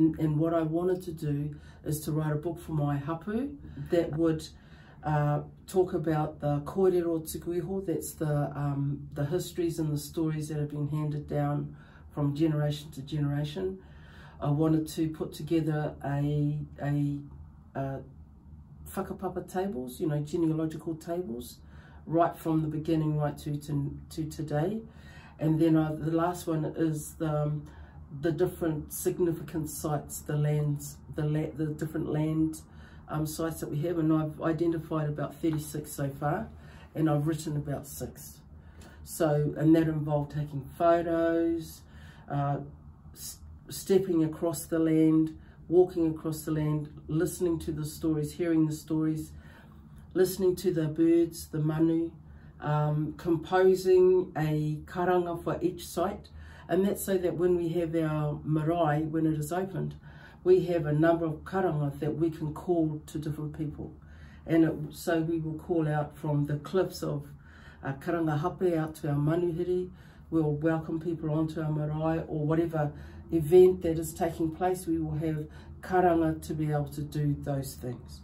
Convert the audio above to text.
And what I wanted to do is to write a book for my hapū that would talk about the kōrero tuku iho, that's the histories and the stories that have been handed down from generation to generation. I wanted to put together a whakapapa tables, you know, genealogical tables, right from the beginning right to today. And then the last one is the different significant sites, the different land sites that we have, and I've identified about 36 so far, and I've written about 6. So, and that involved taking photos, stepping across the land, walking across the land, listening to the stories, hearing the stories, listening to the birds, the manu, composing a karanga for each site. And that's so that when we have our marae, when it is opened, we have a number of karanga that we can call to different people. And so we will call out from the cliffs of karanga hape out to our manuhiri. We'll welcome people onto our marae, or whatever event that is taking place, we will have karanga to be able to do those things.